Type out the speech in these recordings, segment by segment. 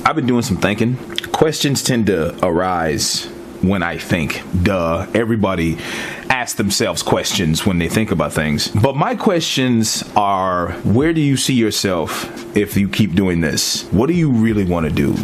I've been doing some thinking. Questions tend to arise when I think. Duh. Everybody asks themselves questions when they think about things. But my questions are, where do you see yourself if you keep doing this? What do you really want to do?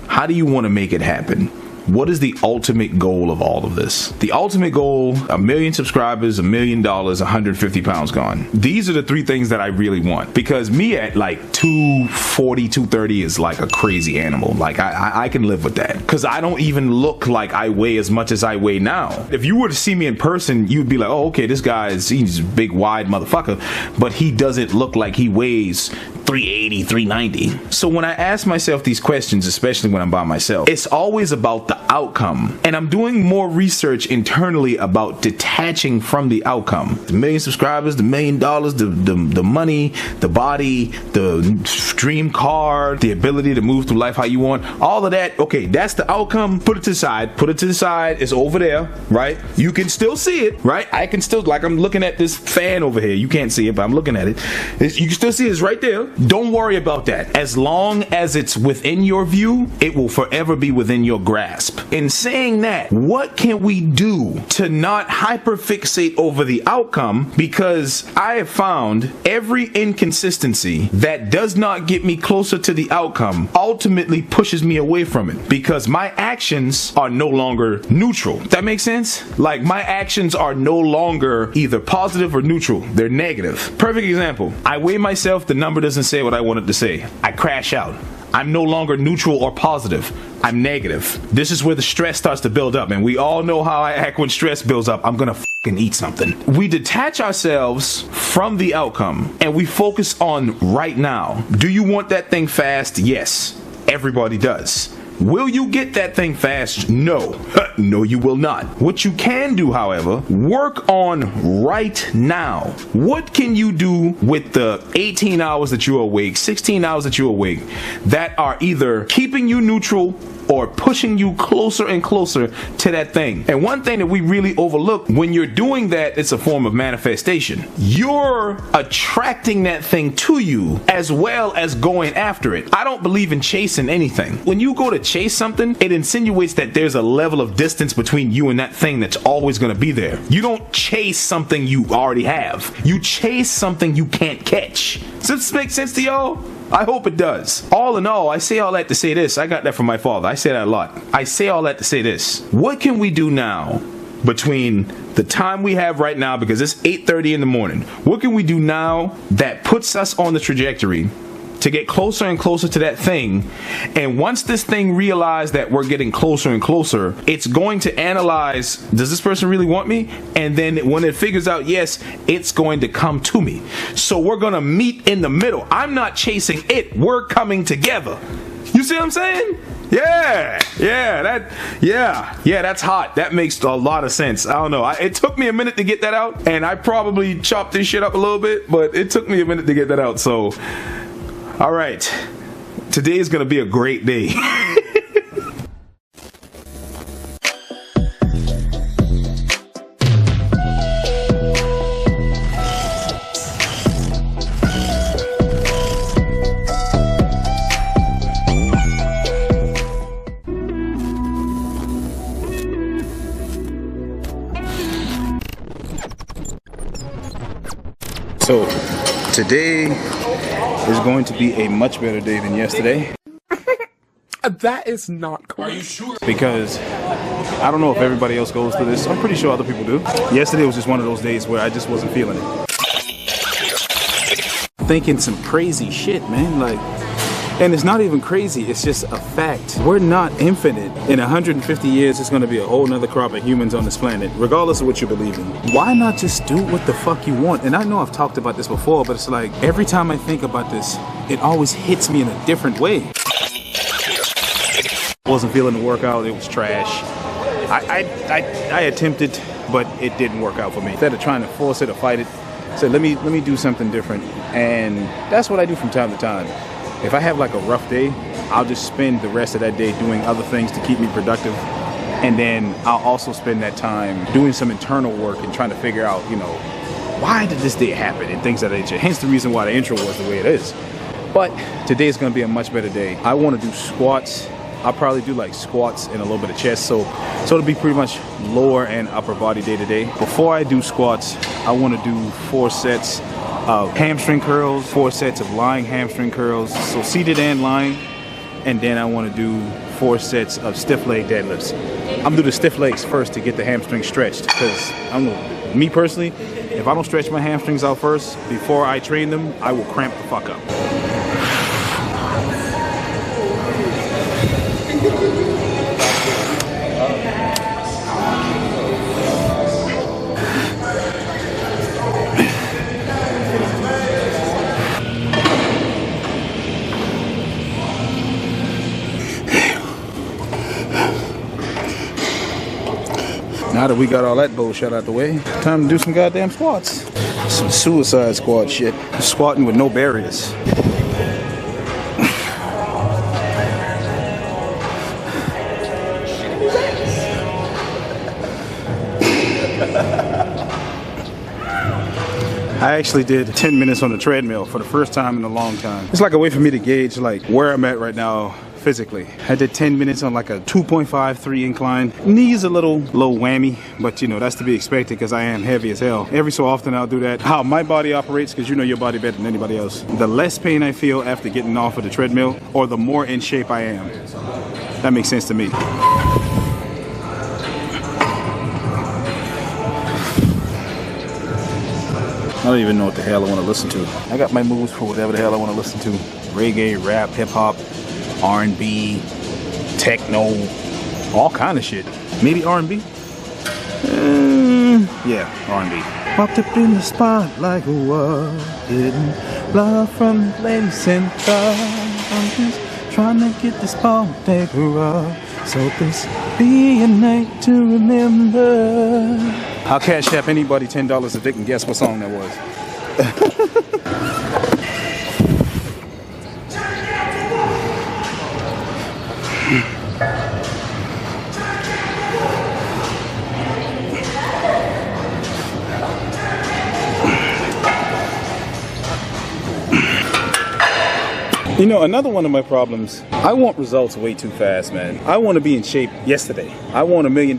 How do you want to make it happen? What is the ultimate goal of all of this? The ultimate goal, 1 million subscribers, $1 million, 150 pounds gone. These are the three things that I really want. Because me at like 240, 230 is like a crazy animal. Like I can live with that. Because I don't even look like I weigh as much as I weigh now. If you were to see me in person, you'd be like, oh, okay, this he's a big, wide motherfucker. But he doesn't look like he weighs 380, 390. So when I ask myself these questions, especially when I'm by myself, it's always about the outcome. And I'm doing more research internally about detaching from the outcome. The 1 million subscribers, the $1 million, the money, the body, the dream car, the ability to move through life how you want, all of that. Okay, that's the outcome. Put it to the side. Put it to the side. It's over there, right? You can still see it, right? I can still, like I'm looking at this fan over here. You can't see it, but I'm looking at it. You can still see it's right there. Don't worry about that. As long as it's within your view, it will forever be within your grasp. In saying that, what can we do to not hyperfixate over the outcome? Because I have found every inconsistency that does not get me closer to the outcome ultimately pushes me away from it, because my actions are no longer neutral. That makes sense? Like, my actions are no longer either positive or neutral. They're negative. Perfect example. I weigh myself, the number doesn't say what I wanted to say. I crash out. I'm no longer neutral or positive. I'm negative. This is where the stress starts to build up, and we all know how I act when stress builds up. I'm gonna fucking eat something. We detach ourselves from the outcome and we focus on right now. Do you want that thing fast? Yes. Everybody does. Will you get that thing fast? No. No, you will not. What you can do, however, work on right now. What can you do with the 18 hours that you're awake, 16 hours that you're awake, that are either keeping you neutral or pushing you closer and closer to that thing? And one thing that we really overlook, when you're doing that, it's a form of manifestation. You're attracting that thing to you as well as going after it. I don't believe in chasing anything. When you go to chase something, it insinuates that there's a level of distance between you and that thing that's always going to be there. You don't chase something you already have. You chase something you can't catch. Does this make sense to y'all? I hope it does. All in all, I say all that to say this. I got that from my father. I say that a lot. I say all that to say this. What can we do now between the time we have right now, because it's 8:30 in the morning? What can we do now that puts us on the trajectory to get closer and closer to that thing? And once this thing realizes that we're getting closer and closer, it's going to analyze, does this person really want me? And then when it figures out yes, it's going to come to me. So we're going to meet in the middle. I'm not chasing it. We're coming together. You see what I'm saying? Yeah, that's hot. That makes a lot of sense. I don't know. It took me a minute to get that out, and I probably chopped this shit up a little bit, but it took me a minute to get that out. So all right, today is gonna be a great day. So today is going to be a much better day than yesterday. That is not correct. Are you sure? Because I don't know if everybody else goes through this. I'm pretty sure other people do. Yesterday was just one of those days where I just wasn't feeling it. Thinking some crazy shit, man. Like, and it's not even crazy, it's just a fact. We're not infinite. In 150 years, it's gonna be a whole nother crop of humans on this planet, regardless of what you believe in. Why not just do what the fuck you want? And I know I've talked about this before, but it's like, every time I think about this, it always hits me in a different way. I wasn't feeling the workout, it was trash. I attempted, but it didn't work out for me. Instead of trying to force it or fight it, I said, let me do something different. And that's what I do from time to time. If I have like a rough day, I'll just spend the rest of that day doing other things to keep me productive. And then I'll also spend that time doing some internal work and trying to figure out, you know, why did this day happen and things of that nature. Hence the reason why the intro was the way it is. But today's gonna be a much better day. I wanna do squats. I'll probably do like squats and a little bit of chest. So it'll be pretty much lower and upper body day to day. Before I do squats, I wanna do 4 sets of hamstring curls, 4 sets of lying hamstring curls. So seated and lying. And then I wanna do 4 sets of stiff leg deadlifts. I'm gonna do the stiff legs first to get the hamstrings stretched, because me personally, if I don't stretch my hamstrings out first before I train them, I will cramp the fuck up. Now that we got all that bullshit out the way, time to do some goddamn squats. Some suicide squat shit. Squatting with no barriers. I actually did 10 minutes on the treadmill for the first time in a long time. It's like a way for me to gauge like where I'm at right now physically. I did 10 minutes on like a 2.53 incline. Knees a little low whammy, but you know, that's to be expected because I am heavy as hell. Every so often I'll do that. How my body operates, because you know your body better than anybody else. The less pain I feel after getting off of the treadmill, or the more in shape I am. That makes sense to me. I don't even know what the hell I want to listen to. I got my moves for whatever the hell I want to listen to. Reggae, rap, hip hop, R&B, techno, all kind of shit. Maybe R&B? Yeah, R&B. Popped up in the spot like a was getting love from the lady center. I'm just trying to get this ball taker up. So this be a night to remember. I'll cash app anybody $10 if they can guess what song that was. You know, another one of my problems, I want results way too fast, man. I want to be in shape yesterday. I want $1 million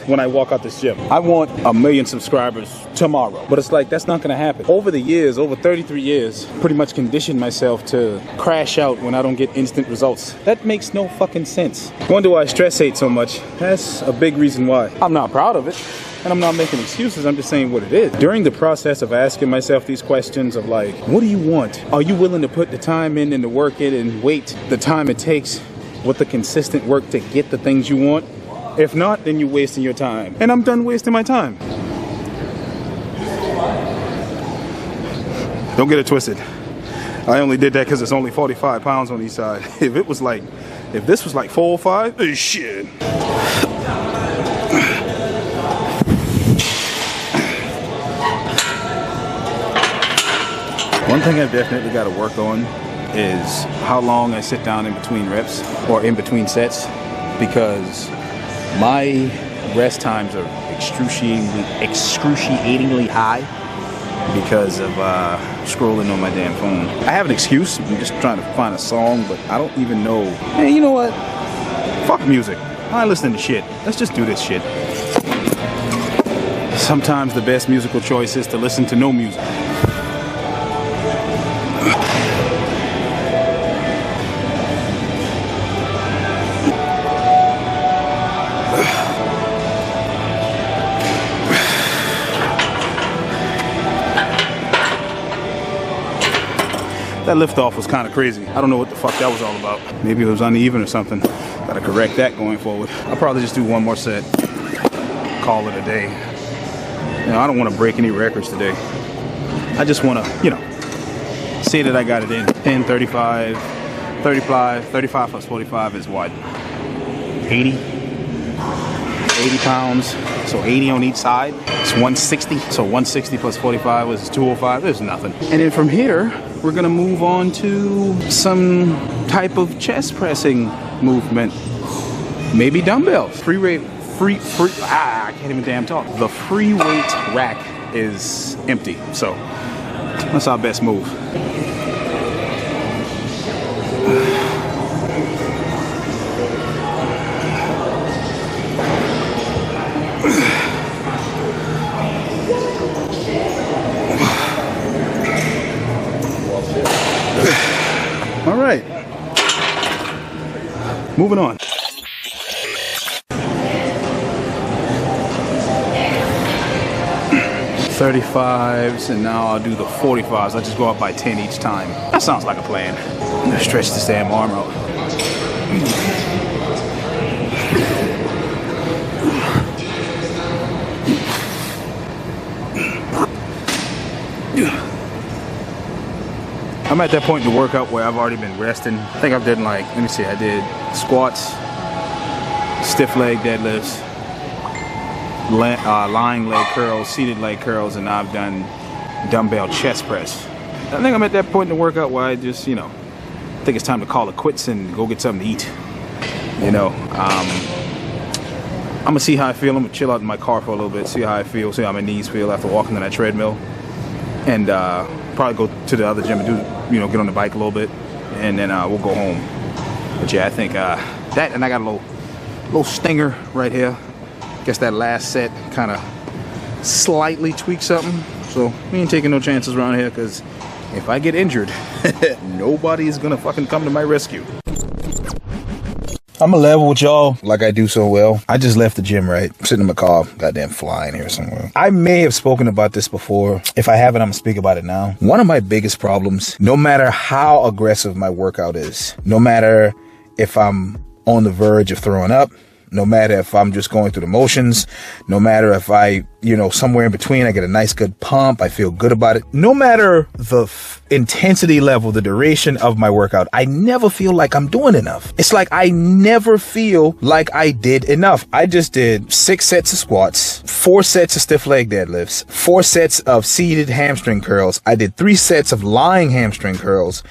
when I walk out this gym. I want 1 million subscribers tomorrow. But it's like, that's not going to happen. Over the years, over 33 years, pretty much conditioned myself to crash out when I don't get instant results. That makes no fucking sense. Wonder why I stress ate so much. That's a big reason why. I'm not proud of it. And I'm not making excuses, I'm just saying what it is. During the process of asking myself these questions of like, what do you want? Are you willing to put the time in and the work in and wait the time it takes with the consistent work to get the things you want? If not, then you're wasting your time. And I'm done wasting my time. Don't get it twisted. I only did that because it's only 45 pounds on each side. If this was like 4 or 5, shit. One thing I've definitely got to work on is how long I sit down in between reps or in between sets, because my rest times are excruciatingly high because of scrolling on my damn phone. I have an excuse. I'm just trying to find a song, but I don't even know. Hey, you know what? Fuck music. I listen to shit. Let's just do this shit. Sometimes the best musical choice is to listen to no music. That liftoff was kind of crazy. I don't know what the fuck that was all about. Maybe it was uneven or something. Gotta correct that going forward. I'll probably just do one more set. Call it a day. You know, I don't want to break any records today. I just want to, you know, say that I got it in. 10, 35 plus 45 is what? 80? 80 pounds. So 80 on each side. It's 160. So 160 plus 45 was 205. There's nothing. And then from here, we're gonna move on to some type of chest pressing movement. Maybe dumbbells. I can't even damn talk. The free weight rack is empty. So that's our best move. Moving on. $35s, and now I'll do the 45s. I just go up by 10 each time. That sounds like a plan. I'm gonna stretch this damn arm out. I'm at that point in the workout where I've already been resting. I think I've done like, let me see, I did squats, stiff leg deadlifts, lying leg curls, seated leg curls, and now I've done dumbbell chest press. I think I'm at that point in the workout where I just, you know, I think it's time to call it quits and go get something to eat. You know, I'm gonna see how I feel. I'm gonna chill out in my car for a little bit, see how I feel, see how my knees feel after walking on that treadmill, and probably go to the other gym and do, you know, get on the bike a little bit, and then we'll go home. But yeah, I think that, and I got a little stinger right here. Guess that last set kind of slightly tweaked something, so we ain't taking no chances around here, because if I get injured, nobody is gonna fucking come to my rescue. I'm a level with y'all like I do so well. I just left the gym, right? I'm sitting in my car, goddamn flying here somewhere. I may have spoken about this before. If I haven't, I'm gonna speak about it now. One of my biggest problems, no matter how aggressive my workout is, no matter if I'm on the verge of throwing up, no matter if I'm just going through the motions, no matter if I, you know, somewhere in between, I get a nice good pump, I feel good about it. No matter the intensity level, the duration of my workout, I never feel like I'm doing enough. It's like I never feel like I did enough. I just did 6 sets of squats, 4 sets of stiff leg deadlifts, 4 sets of seated hamstring curls. I did 3 sets of lying hamstring curls.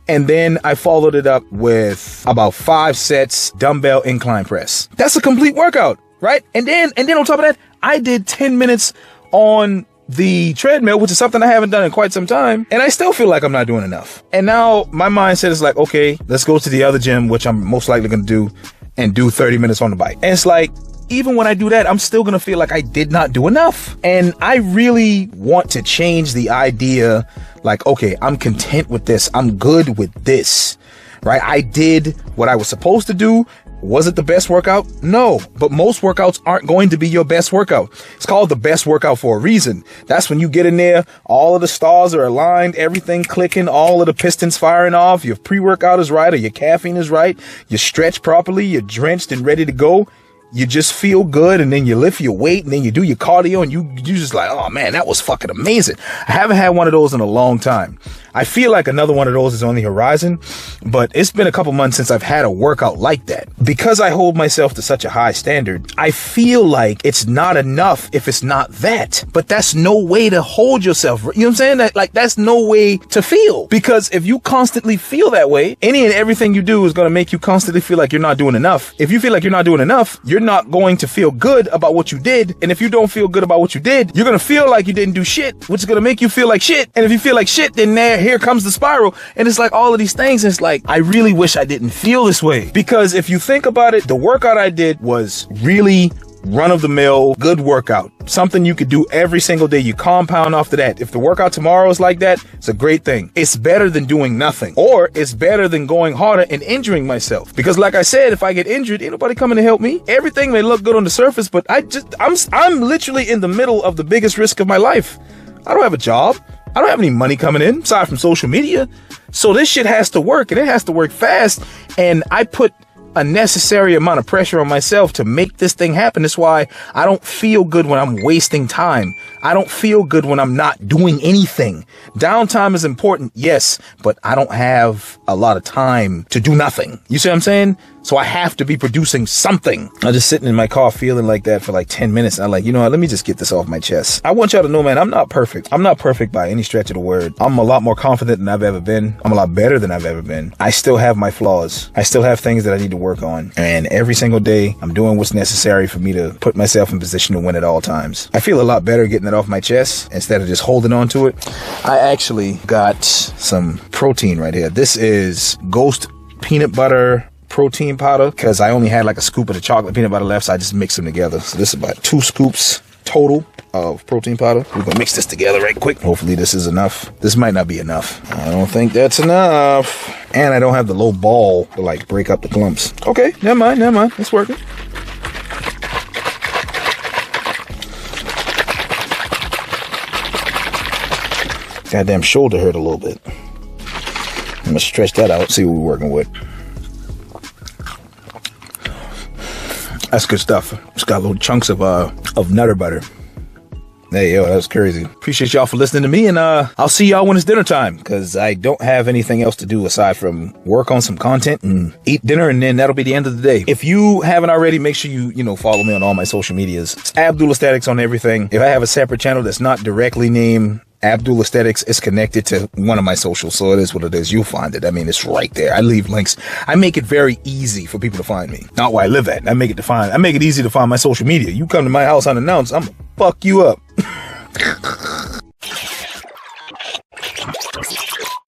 And then I followed it up with about 5 sets dumbbell incline press. That's a complete workout, right? And then on top of that, I did 10 minutes on the treadmill, which is something I haven't done in quite some time. And I still feel like I'm not doing enough. And now my mindset is like, okay, let's go to the other gym, which I'm most likely going to do, and do 30 minutes on the bike. And it's like, even when I do that, I'm still going to feel like I did not do enough. And I really want to change the idea, like, okay, I'm content with this. I'm good with this, right? I did what I was supposed to do. Was it the best workout? No, but most workouts aren't going to be your best workout. It's called the best workout for a reason. That's when you get in there, all of the stars are aligned, everything clicking, all of the pistons firing off, your pre-workout is right, or your caffeine is right, you stretch properly, you're drenched and ready to go. You just feel good, and then you lift your weight, and then you do your cardio, and you just like, oh man, that was fucking amazing. I haven't had one of those in a long time. I feel like another one of those is on the horizon, but it's been a couple months since I've had a workout like that. Because I hold myself to such a high standard, I feel like it's not enough if it's not that. But that's no way to hold yourself. You know what I'm saying? That's no way to feel. Because if you constantly feel that way, any and everything you do is going to make you constantly feel like you're not doing enough. If you feel like you're not doing enough, you're not going to feel good about what you did. And if you don't feel good about what you did, you're going to feel like you didn't do shit, which is going to make you feel like shit. And if you feel like shit, then here comes the spiral. And it's like all of these things. And it's like, I really wish I didn't feel this way. Because if you think about it, the workout I did was really run-of-the-mill, good workout. Something you could do every single day. You compound off of that. If the workout tomorrow is like that, it's a great thing. It's better than doing nothing. Or it's better than going harder and injuring myself. Because like I said, if I get injured, ain't nobody coming to help me. Everything may look good on the surface, but I'm literally in the middle of the biggest risk of my life. I don't have a job. I don't have any money coming in, aside from social media. So this shit has to work, and it has to work fast. And I put a necessary amount of pressure on myself to make this thing happen. That's why I don't feel good when I'm wasting time. I don't feel good when I'm not doing anything. Downtime is important, yes, but I don't have a lot of time to do nothing. You see what I'm saying? So I have to be producing something. I'm just sitting in my car feeling like that for like 10 minutes. And I'm like, you know what? Let me just get this off my chest. I want y'all to know, man, I'm not perfect. I'm not perfect by any stretch of the word. I'm a lot more confident than I've ever been. I'm a lot better than I've ever been. I still have my flaws. I still have things that I need to work on. And every single day, I'm doing what's necessary for me to put myself in position to win at all times. I feel a lot better getting it off my chest instead of just holding on to it. I actually got some protein right here. This is Ghost peanut butter protein powder, because I only had like a scoop of the chocolate peanut butter left, so I just mixed them together. So this is about 2 scoops total. of protein powder. We're gonna mix this together right quick. Hopefully this is enough. This might not be enough. I don't think that's enough. And I don't have the low ball to like break up the clumps. Okay, never mind. It's working. Goddamn shoulder hurt a little bit. I'm gonna stretch that out, see what we're working with. That's good stuff. It's got little chunks of nutter butter. Hey, yo, that's crazy. Appreciate y'all for listening to me, and I'll see y'all when it's dinner time, because I don't have anything else to do aside from work on some content and eat dinner, and then that'll be the end of the day. If you haven't already, make sure you follow me on all my social medias. It's Abdul Aesthetics on everything. If I have a separate channel that's not directly named Abdul Aesthetics, is connected to one of my socials, so it is what it is. You'll find it. I mean, it's right there. I leave links. I make it very easy for people to find me. Not where I live at. I make it easy to find my social media. You come to my house unannounced, I'm gonna fuck you up.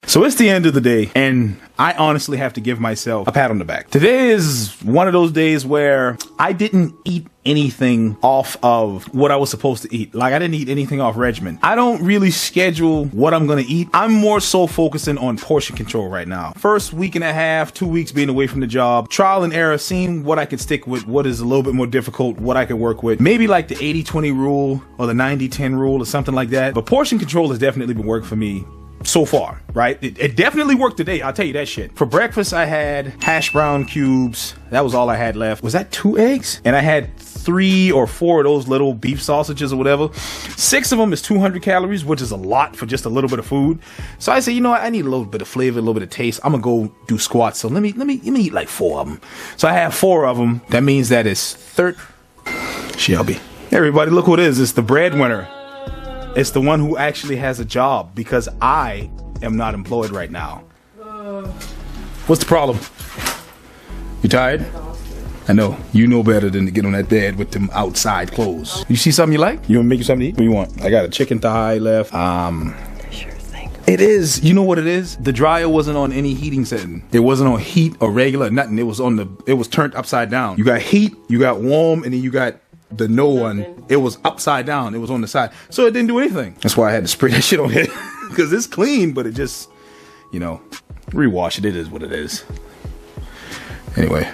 So it's the end of the day, and I honestly have to give myself a pat on the back. Today is one of those days where I didn't eat anything off of what I was supposed to eat. Like, I didn't eat anything off regimen. I don't really schedule what I'm gonna eat. I'm more so focusing on portion control right now. First week and a half, 2 weeks being away from the job, trial and error, seeing what I could stick with, what is a little bit more difficult, what I could work with. Maybe like the 80-20 rule or the 90-10 rule or something like that. But portion control has definitely been working for me so far, right? It definitely worked today. I'll tell you that shit. For breakfast, I had hash brown cubes. That was all I had left. Was that 2 eggs? And I had 3 or 4 of those little beef sausages or whatever. 6 of them is 200 calories, which is a lot for just a little bit of food. So I said, you know what? I need a little bit of flavor, a little bit of taste. I'm gonna go do squats. So let me eat like 4 of them. So I have 4 of them. That means that is Shelby. Hey everybody, look who it is. It's the breadwinner. It's the one who actually has a job, because I am not employed right now. What's the problem? You tired? I know. You know better than to get on that bed with them outside clothes. You see something you like? You want me to make you something to eat? What do you want? I got a chicken thigh left. Sure thing. It is. You know what it is? The dryer wasn't on any heating setting. It wasn't on heat or regular, nothing. It was turned upside down. You got heat, you got warm, and then you got the no one. It was upside down. It was on the side, so it didn't do anything. That's why I had to spray that shit on here, because it's clean, but it just, rewash it. It is what it is. Anyway,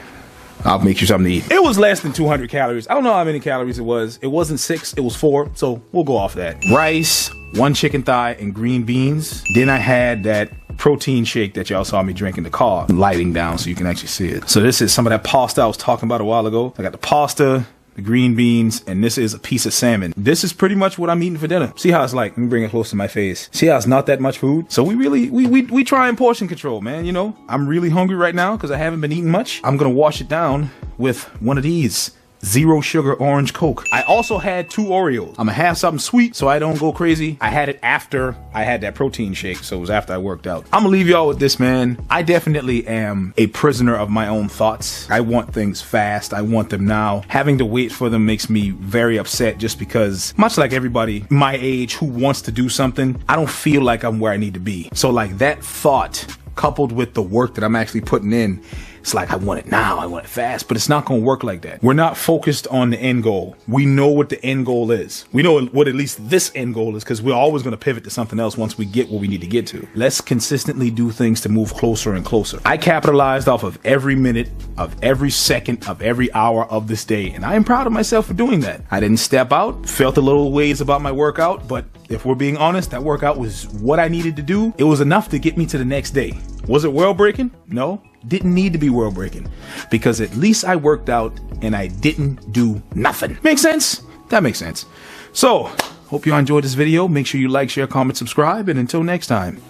I'll make you something to eat. It was less than 200 calories. I don't know how many calories it was. It wasn't 6, it was 4, so we'll go off that. Rice, 1 chicken thigh, and green beans. Then I had that protein shake that y'all saw me drink in the car, lighting down so you can actually see it. So this is some of that pasta I was talking about a while ago. I got the pasta, the green beans, and this is a piece of salmon. This is pretty much what I'm eating for dinner. See how it's like? Let me bring it close to my face. See how it's not that much food? So we try and portion control, man. I'm really hungry right now because I haven't been eating much. I'm gonna wash it down with one of these 0 sugar orange Coke. I also had 2 Oreos. I'm gonna have something sweet so I don't go crazy. I had it after I had that protein shake, so it was after I worked out. I'm gonna leave y'all with this, man. I definitely am a prisoner of my own thoughts. I want things fast. I want them now. Having to wait for them makes me very upset, just because, much like everybody my age who wants to do something, I don't feel like I'm where I need to be. So like that thought, coupled with the work that I'm actually putting in, it's like, I want it now, I want it fast, but it's not gonna work like that. We're not focused on the end goal. We know what the end goal is. We know what at least this end goal is, because we're always gonna pivot to something else once we get what we need to get to. Let's consistently do things to move closer and closer. I capitalized off of every minute, of every second, of every hour of this day, and I am proud of myself for doing that. I didn't step out, felt a little ways about my workout, but if we're being honest, that workout was what I needed to do. It was enough to get me to the next day. Was it world breaking? No. Didn't need to be world breaking, because at least I worked out and I didn't do nothing. Make sense? That makes sense. So, hope you enjoyed this video. Make sure you like, share, comment, subscribe, and until next time.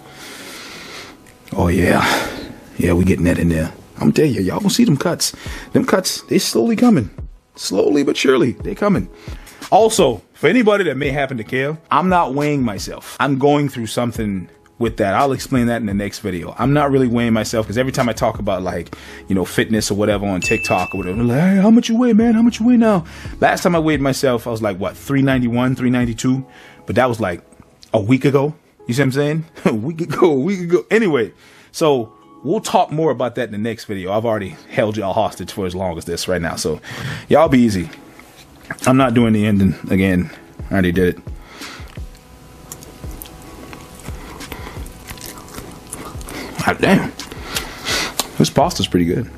Oh yeah. Yeah, we getting that in there. I'm telling you, y'all gonna see them cuts. Them cuts, they slowly coming. Slowly but surely, they coming. Also, for anybody that may happen to care, I'm not weighing myself. I'm going through something with that. I'll explain that in the next video. I'm not really weighing myself, because every time I talk about fitness or whatever on TikTok or whatever, like, hey, how much you weigh, man? How much you weigh now? Last time I weighed myself, I was like, what, 391, 392? But that was like a week ago. You see what I'm saying? A week ago. Anyway, so we'll talk more about that in the next video. I've already held y'all hostage for as long as this right now. So y'all be easy. I'm not doing the ending again. I already did it. God damn. This pasta's pretty good.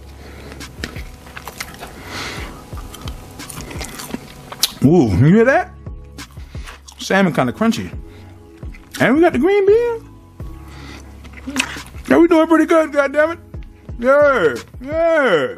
Ooh, you hear that? Salmon kind of crunchy. And we got the green bean. Yeah, we doing pretty good, goddammit. Yeah, yeah.